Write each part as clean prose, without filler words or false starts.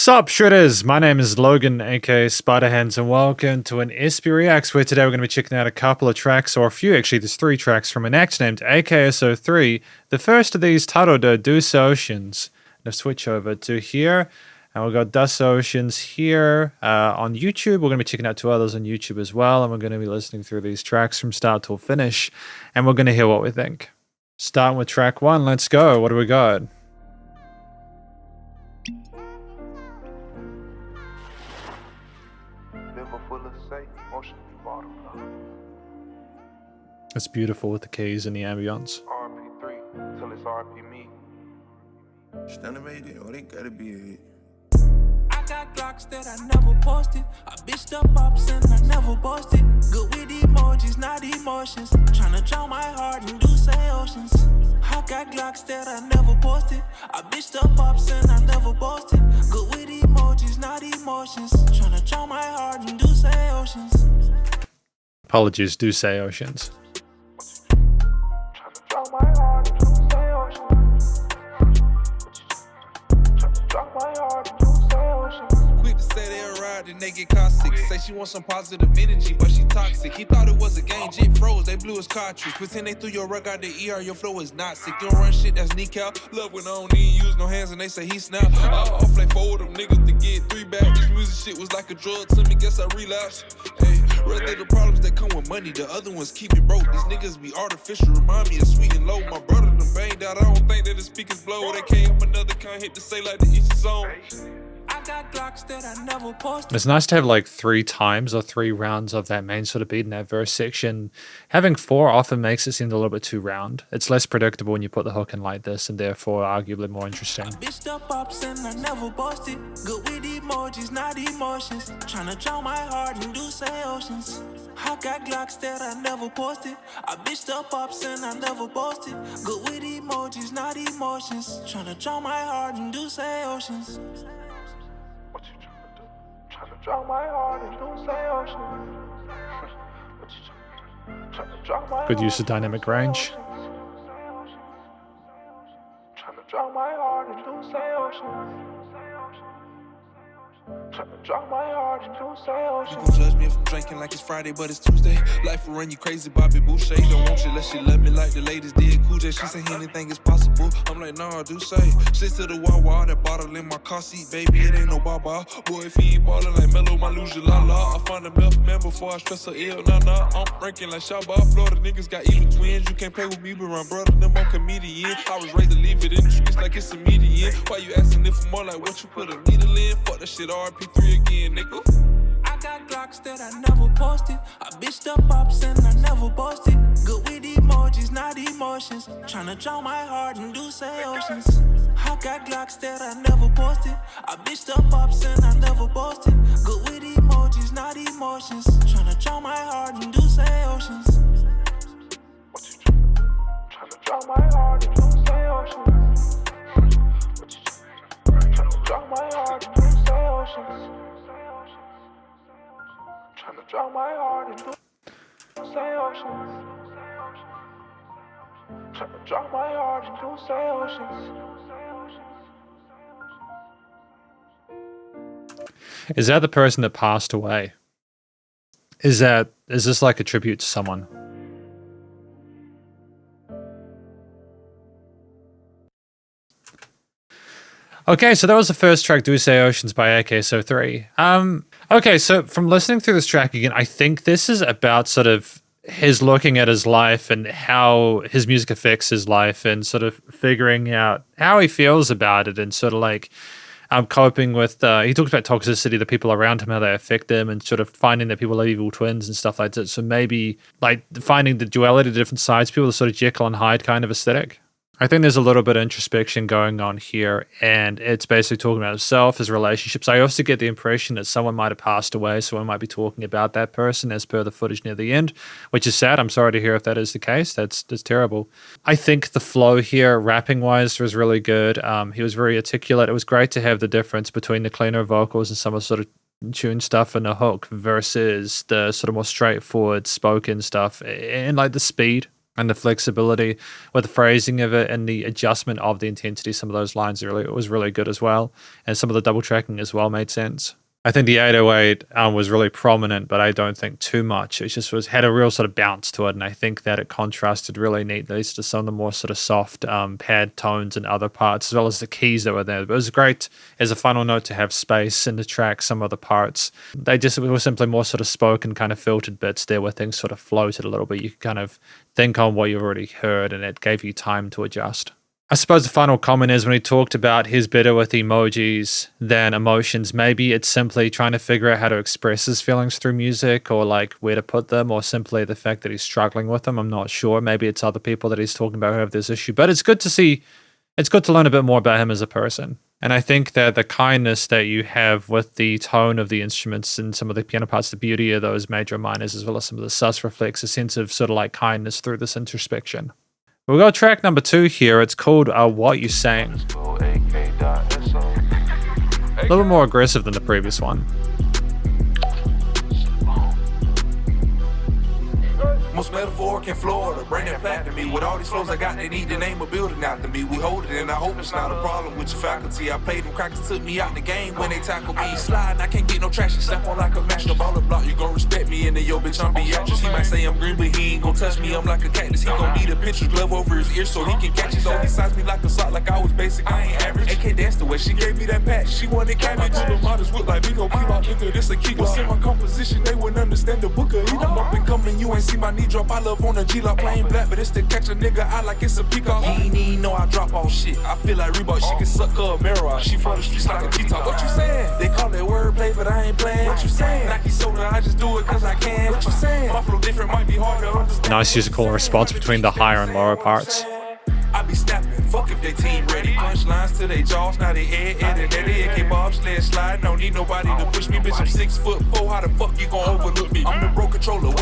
Sup Shredders, my name is Logan aka Spiderhands and welcome to an SP Reacts where today we're going to be checking out a couple of tracks, or a few actually, there's 3 tracks from an act named AKSO3. The first of these titled Dusse Oceans. Now switch over to here and we've got Dusse Oceans here on YouTube. We're going to be checking out 2 others on YouTube as well, and we're going to be listening through these tracks from start till finish and we're going to hear what we think. Starting with track 1, let's go. What do we got? It's beautiful with the keys and the ambience. RP3 till it's RP me. They gotta be it. I got Glocks that I never posted. I bitched up ops and I never boasted. Good with emojis, not emotions. Tryna drown my heart in Dusse oceans. I got Glocks that I never posted. I bitched up ops and I never boasted. Good with emojis, not emotions. Tryna drown my heart in Dusse oceans. Apologies, Dusse Oceans. Quick to say they'll ride and they get caustic. Say she wants some positive energy, but she toxic. He thought it was a game, jit froze, they blew his cartridge. Pretend they threw your rug out the ER, your flow is not sick. You don't run shit, that's kneecap. Love when I don't need use no hands and they say he snap. Off like 4 of them niggas to get 3 back. This music shit was like a drug to me, guess I relapsed. Hey, rather the problems that come with money, the other ones keep it broke. These niggas be artificial, remind me of Sweet and Low. My brother done banged out, I don't think that the speakers blow. They came up another kind, hit to say like the each his own. I got Glocks that I never posted. It's nice to have like 3 times or 3 rounds of that main sort of beat in that verse section. Having 4 often makes it seem a little bit too round. It's less predictable when you put the hook in like this, and therefore arguably more interesting. Bitched up ops and I never boasted. Good with emojis, not emotions. Tryna drown my heart in Dusse oceans. I got Glocks that I never posted. I bitched up ops and I never boasted. Good with emojis, not emotions. Tryna drown my heart in Dusse oceans. What you tryna do? Tryna drown my heart in Dusse oceans. What you tryna drown my Good use of dynamic range. Tryna drown my heart in Dusse oceans. Tryna drown my heart in Dusse You oceans. gon' judge me if I'm drinking like it's Friday, but it's Tuesday. Life will run you crazy, Bobby Boucher. Don't want you unless she love me like the ladies did. Cool J, she say anything is possible. I'm like, nah, do say. Shit to the wah-wah, that bottle in my car seat, baby, it ain't no baba. Boy, if he ain't ballin' like Mello, my lose your la-la. I find a milk man before I stress her ill, nah. I'm ranking like Shabba, Florida niggas got evil twins. You can't play with me, but my brother, them on comedian. I was raised to leave it in the streets like it's a median. Why you asking if I'm more like what you put a needle in? Fuck that shit, RP3 again, nigga. I got Glocks that I never posted. I bitched up ops and I never boasted. Good with emojis, not emotions. Tryna drown my heart in Dusse oceans. I got Glocks that I never posted. I bitched up ops and I never boasted. Good with emojis, not emotions. Tryna drown my heart in Dusse oceans. What you tryna do? Tryna drown my heart in Dusse oceans. What you tryna drown my heart in Dusse oceans. Tryna drown my heart in Dusse oceans. Tryna drown my heart in Dusse oceans. Is that the person that passed away? Is this like a tribute to someone? Okay, so that was the first track, Dusse Oceans by AKSO3. Okay, so from listening through this track again, I think this is about sort of his looking at his life and how his music affects his life and sort of figuring out how he feels about it and sort of like coping with, he talks about toxicity, the people around him, how they affect them, and sort of finding that people are evil twins and stuff like that. So maybe like finding the duality, the different sides, people, the sort of Jekyll and Hyde kind of aesthetic. I think there's a little bit of introspection going on here, and it's basically talking about himself, his relationships. I also get the impression that someone might have passed away, someone might be talking about that person as per the footage near the end, which is sad. I'm sorry to hear if that is the case. That's terrible. I think the flow here, rapping-wise, was really good. He was very articulate. It was great to have the difference between the cleaner vocals and some of the sort of tune stuff and the hook versus the sort of more straightforward spoken stuff and like the speed And the flexibility with the phrasing of it and the adjustment of the intensity, some of those lines was really good as well. And some of the double tracking as well made sense. I think the 808 was really prominent, but I don't think too much. It just had a real sort of bounce to it, and I think that it contrasted really neatly to some of the more sort of soft pad tones and other parts, as well as the keys that were there. But it was great as a final note to have space in the track, some of the parts. They just were simply more sort of spoken, kind of filtered bits there where things sort of floated a little bit. You could kind of think on what you've already heard, and it gave you time to adjust. I suppose the final comment is when he talked about he's better with emojis than emotions, maybe it's simply trying to figure out how to express his feelings through music, or like where to put them, or simply the fact that he's struggling with them. I'm not sure. Maybe it's other people that he's talking about who have this issue, but it's good to learn a bit more about him as a person. And I think that the kindness that you have with the tone of the instruments and some of the piano parts, the beauty of those major minors, as well as some of the sus, reflects a sense of sort of like kindness through this introspection. We'll go track number 2 here. It's called What You Saying. A little bit more aggressive than the previous one. Most metaphoric in Florida, bring that plaque to me. With all these flows I got, they need to name a building after me. We hold it, and I hope it's not a problem with your faculty. I played them crackers, took me out the game when they tackled me. Sliding, I can't get no traction, step on like a master baller block. You gon' respect me, and then yo, bitch, I'm Beatrice. He might say I'm green, but he ain't gon' touch me. I'm like a cactus. He gon' need a pitcher's glove over his ear so he can catch it. So he sized me like a sock, like I was basic, I ain't average. AK danced the way she gave me that patch. She wanted cabbage. The models look like me, gon' keep out into this a key. What's in my composition, they wouldn't understand the book of it. I'm up and coming, you ain't see my knee drop. I love on a G-Lock playing black, but it's to catch a nigga out like it's a peacock. He ain't even know I drop all shit. I feel like Reebok, she can suck her a mirror. She from the streets like a G-Top. What you saying? They call it wordplay, but I ain't playing. What you saying? Nike soda, I just do it cause I can. What you saying? My flow different, might be hard to understand. Nice musical response between the higher and lower parts. I be snapping, fuck if they team ready. Punchlines to they jaws, now they head and they AK bobsled slide. Don't need nobody to push me, bitch. I'm 6'4". How the fuck you gon' overlook me? I'm the bro controller.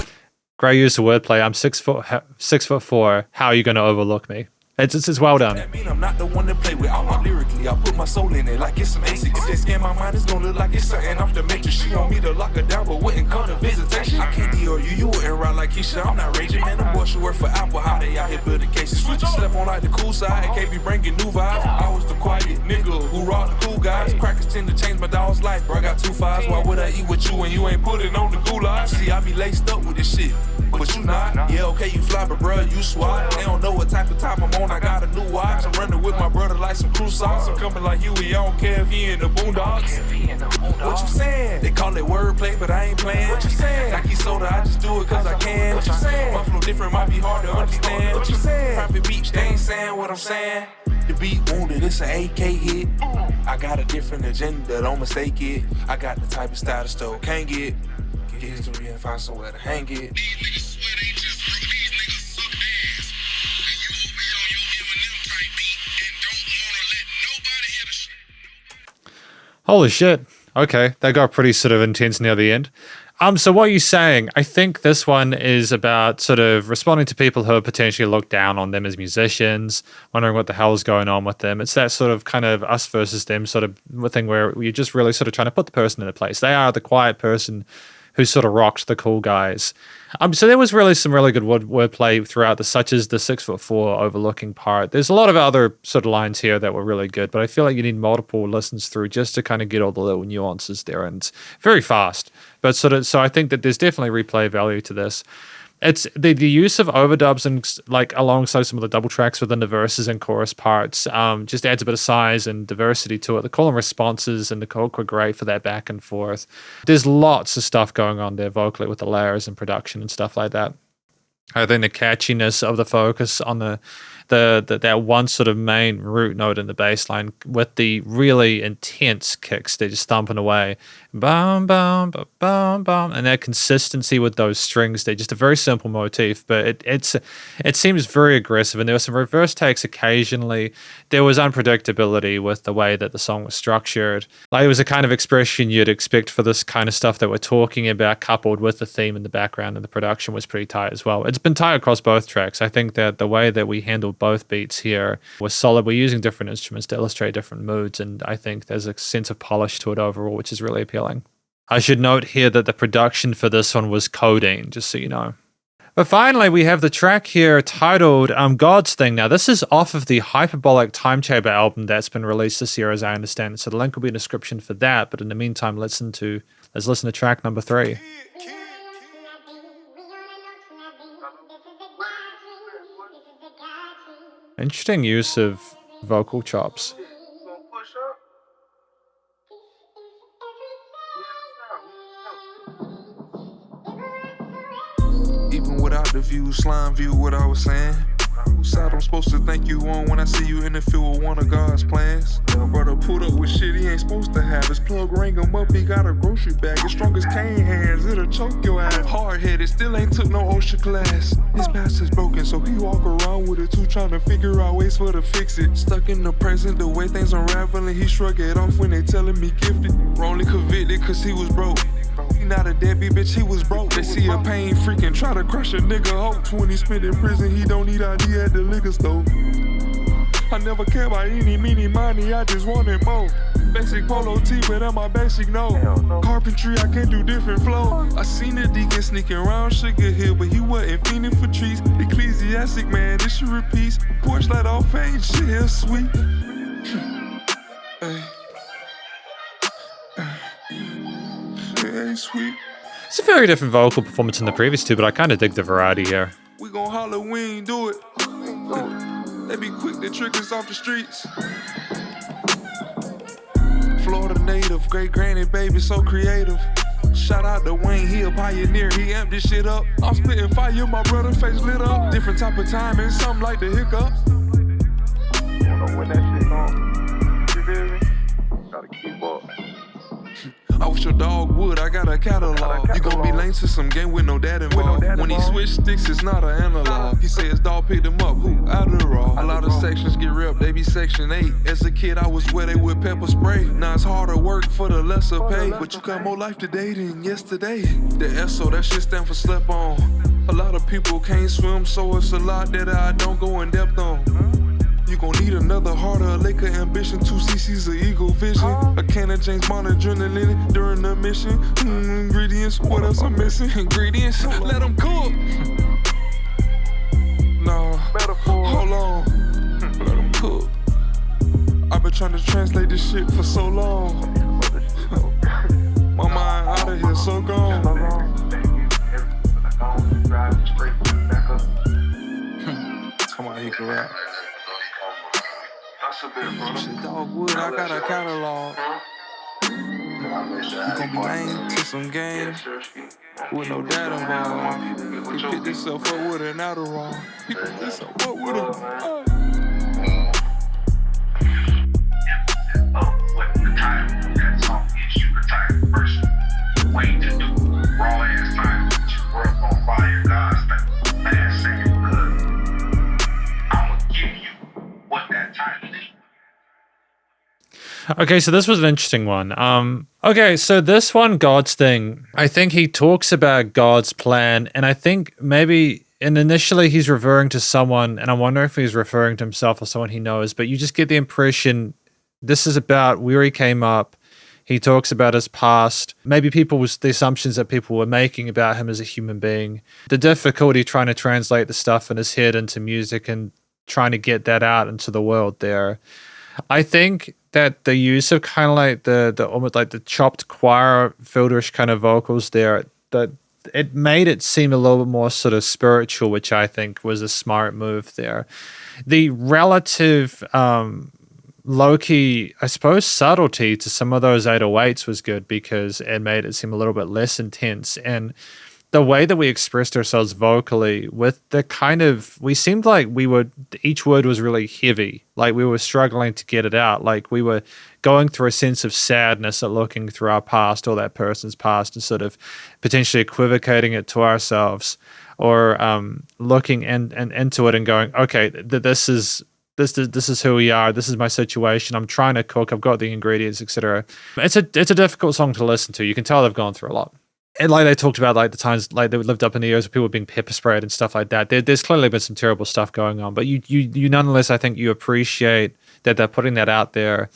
Great use of wordplay. I'm 6'4". How are you going to overlook me? It's well done. That mean I'm not the one to play with. I'm not lyrically. I put my soul in it like it's some ASIC. If they scan my mind, it's gonna look like it's something off the matrix. She want me to lock her down, but wouldn't come to visitation. I can't deal you wouldn't ride like Keisha. I'm not raging, man. The boy should work for Apple. How they out here building cases. Switch slept on like the cool side. Can't be bringing new vibes. I was the quiet nigga who robbed the cool guys. Crackers tend to change my dog's life, bro. I got 2 5s. Why would I eat with you when you ain't put it on the gulag? See, I be laced up with this shit, but you not. Yeah, okay, you fly, but bro, you swat. They don't know what type of time I'm on. I got a new watch. I'm running with my brother like some crew songs. I'm coming like Huey. I don't care if he in the boondocks. What you saying? They call it wordplay, but I ain't playing. What you saying? Nike soda, I just do it cause I can. What you saying? My flow different, might be hard to understand. What you saying? Private beach, they ain't saying what I'm saying. The beat wounded, it's an AK hit. I got a different agenda, don't mistake it. I got the type of style the store can't get. Get history and find somewhere to hang it. These niggas swear they just wrote, these niggas suck ass. And you will be on your Eminem type beat and don't wanna let nobody hear the shit. Holy shit. Okay, that got pretty sort of intense near the end. So what are you saying? I think this one is about sort of responding to people who have potentially looked down on them as musicians, wondering what the hell is going on with them. It's that sort of kind of us versus them sort of thing where you're just really sort of trying to put the person in a place. They are the quiet person who sort of rocked the cool guys. So there was really some really good wordplay throughout this, such as the 6'4" overlooking part. There's a lot of other sort of lines here that were really good, but I feel like you need multiple listens through just to kind of get all the little nuances there, and it's very fast. But so I think that there's definitely replay value to this. It's the use of overdubs and like alongside some of the double tracks within the verses and chorus parts just adds a bit of size and diversity to it. The call and responses and the hook were great for that back and forth. There's lots of stuff going on there vocally with the layers and production and stuff like that. I think the catchiness of the focus on that one sort of main root note in the bass line with the really intense kicks, they're just thumping away. Bum, bum, bum, bum, bum. And that consistency with those strings, they're just a very simple motif, but it seems very aggressive. And there were some reverse takes occasionally. There was unpredictability with the way that the song was structured. Like it was a kind of expression you'd expect for this kind of stuff that we're talking about, coupled with the theme in the background, and the production was pretty tight as well. It's been tight across both tracks. I think that the way that we handled both beats here was solid. We're using different instruments to illustrate different moods, and I think there's a sense of polish to it overall, which is really appealing. I should note here that the production for this one was codeine, just so you know. But finally, we have the track here titled God's Thing. Now, this is off of the Hyperbolic Time Chamber album that's been released this year, as I understand it. So the link will be in the description for that. But in the meantime, let's listen to track number 3. Interesting use of vocal chops. Even without the view, slime view, what I was saying. Whose side I'm supposed to thank you on when I see you in the field with one of God's plans? Brother pulled up with shit he ain't supposed to have. His plug rang him up, he got a grocery bag. As strong as cane hands, it'll choke your ass. Hard-headed, still ain't took no OSHA class. His past is broken, so he walk around with it too, trying to figure out ways for to fix it. Stuck in the present, the way things unraveling, he shrug it off when they telling me gifted. Wrongly convicted, cause he was broke. He not a deadbeat, bitch, he was broke. They see a pain freaking, try to crush a nigga hopes. When he spent in prison, he don't need ID at the liquor store. I never care about any, meeny, money, I just wanted more. Basic polo tee, but I'm my basic no. Carpentry, I can do different flow. I seen the deacon sneaking around Sugar Hill, but he wasn't fiending for trees. Ecclesiastic, man, this should repeat. Porch light off fade, shit here sweet. Hey. Hey, sweet. It's a very different vocal performance than the previous two, but I kind of dig the variety here. We gon' Halloween do it. They be quick to trick us off the streets. Florida native, great granny baby, so creative. Shout out to Wayne, he a pioneer, he amped this shit up. I'm spitting fire, my brother face lit up. Different type of timing, something like the hiccups. You don't know when that shit gon', you feel me? Gotta keep up. I wish your dog would, I got a catalog. You gon' be lame to some game with no dad involved. When he switch sticks, it's not an analog. He say his dog picked him up, who? Adderall. A lot of sections get ripped, they be section 8. As a kid, I was where they with pepper spray. Now it's harder work for the lesser pay. But you got more life today than yesterday. The SO, that shit stand for slept on. A lot of people can't swim, so it's a lot that I don't go in depth on. You gon' need another heart, a lake of ambition, 2 cc's of eagle vision, a can of James Bond adrenaline during the mission. Ingredients, what else I'm missing? Ingredients, let them cook. Nah, hold on, let them cook. I've been trying to translate this shit for so long. My mind out of here, so gone. Come on, he can rap. Shit, Dogwood, I got a catalog. You gon' be lame to some game with no dad involved. You pick yourself up with an Adderall. Pick yourself up with a. What the title of that song is, you the type of person waiting to do raw ass time, just work on fire, God's thing, last second, because I'ma give you what that title is. Okay, so this was an interesting one. Okay, so this one, God's Thing, I think he talks about God's plan, and I think maybe, and initially he's referring to someone, and I wonder if he's referring to himself or someone he knows, but you just get the impression this is about where he came up. He talks about his past, maybe the assumptions that people were making about him as a human being, the difficulty trying to translate the stuff in his head into music and trying to get that out into the world there. I think that the use of kind of like the almost like the chopped choir filterish kind of vocals there, that it made it seem a little bit more sort of spiritual, which I think was a smart move there. The relative low-key, I suppose, subtlety to some of those 808s was good because it made it seem a little bit less intense. And the way that we expressed ourselves vocally with the kind of, we seemed like each word was really heavy, like we were struggling to get it out, like we were going through a sense of sadness at looking through our past or that person's past and sort of potentially equivocating it to ourselves, or looking into it and going, okay, this is who we are, this is my situation, I'm trying to cook, I've got the ingredients, etc. It's a difficult song to listen to. You can tell they've gone through a lot. And like they talked about, like the times like they lived up in the years where people were being pepper sprayed and stuff like that. There's clearly been some terrible stuff going on, but you nonetheless, I think you appreciate that they're putting that out there.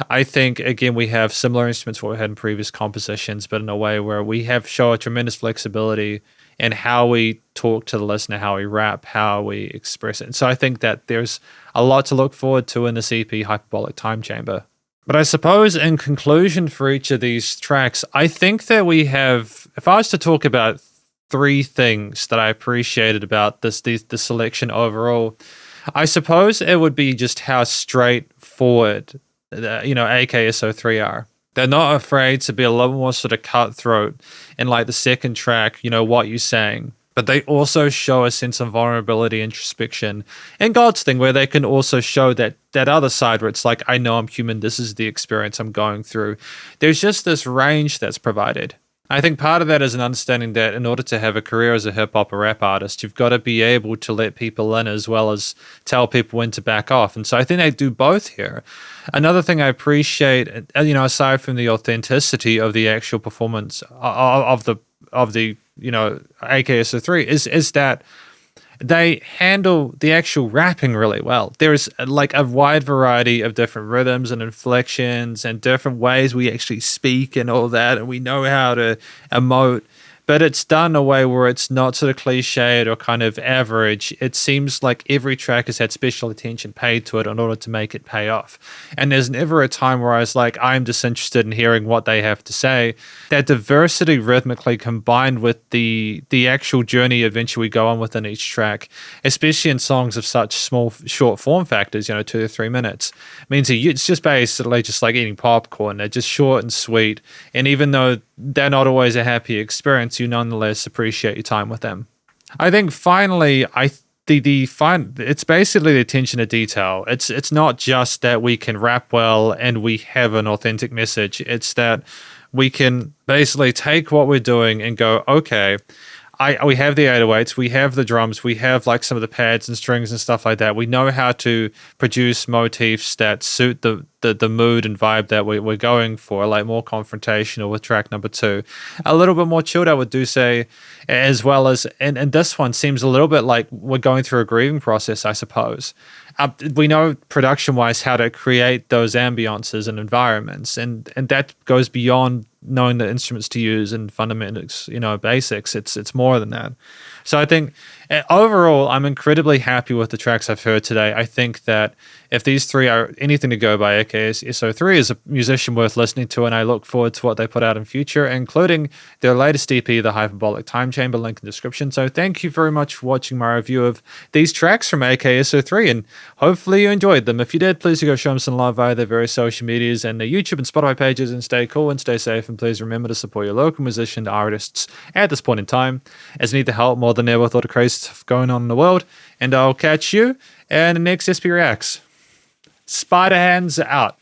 I think, again, we have similar instruments to what we had in previous compositions, but in a way where we have show a tremendous flexibility in how we talk to the listener, how we rap, how we express it. And so I think that there's a lot to look forward to in this EP, Hyperbolic Time Chamber. But I suppose in conclusion for each of these tracks, I think that we have, if I was to talk about three things that I appreciated about the selection overall, I suppose it would be just how straightforward, AKSO3 are. They're not afraid to be a little more sort of cutthroat in like the second track, what you're saying. But they also show a sense of vulnerability, introspection, and God's thing, where they can also show that other side where it's like, I know I'm human, this is the experience I'm going through. There's just this range that's provided. I think part of that is an understanding that in order to have a career as a hip-hop or rap artist, you've got to be able to let people in as well as tell people when to back off. And so I think they do both here. Another thing I appreciate, aside from the authenticity of the actual performance of the AKSO3 is that they handle the actual rapping really well. There's like a wide variety of different rhythms and inflections and different ways we actually speak and all that, and we know how to emote. But it's done in a way where it's not sort of cliched or kind of average. It seems like every track has had special attention paid to it in order to make it pay off. And there's never a time where I was like, I'm disinterested in hearing what they have to say. That diversity rhythmically combined with the actual journey adventure we go on within each track, especially in songs of such small, short form factors, 2 to 3 minutes, means it's just basically just like eating popcorn. They're just short and sweet. And even though they're not always a happy experience, you nonetheless appreciate your time with them. I think finally, it's basically the attention to detail. It's not just that we can rap well and we have an authentic message. It's that we can basically take what we're doing and go, okay, we have the 808s, we have the drums, we have like some of the pads and strings and stuff like that. We know how to produce motifs that suit the mood and vibe that we're going for, like more confrontational with track number 2. A little bit more chilled out with Dusse, as well as, and this one seems a little bit like we're going through a grieving process, I suppose. We know production-wise how to create those ambiances and environments, and that goes beyond knowing the instruments to use and fundamentals, basics. It's more than that. So I think overall, I'm incredibly happy with the tracks I've heard today. I think that if these three are anything to go by, AKSO3 is a musician worth listening to, and I look forward to what they put out in future, including their latest EP, The Hyperbolic Time Chamber, link in the description. So thank you very much for watching my review of these tracks from AKSO3, and hopefully you enjoyed them. If you did, please go show them some love via their various social medias and their YouTube and Spotify pages, and stay cool and stay safe, and please remember to support your local musician artists at this point in time, as they need the help more than ever with all the crazy stuff going on in the world. And I'll catch you in the next SP Reacts. Spiderhands out.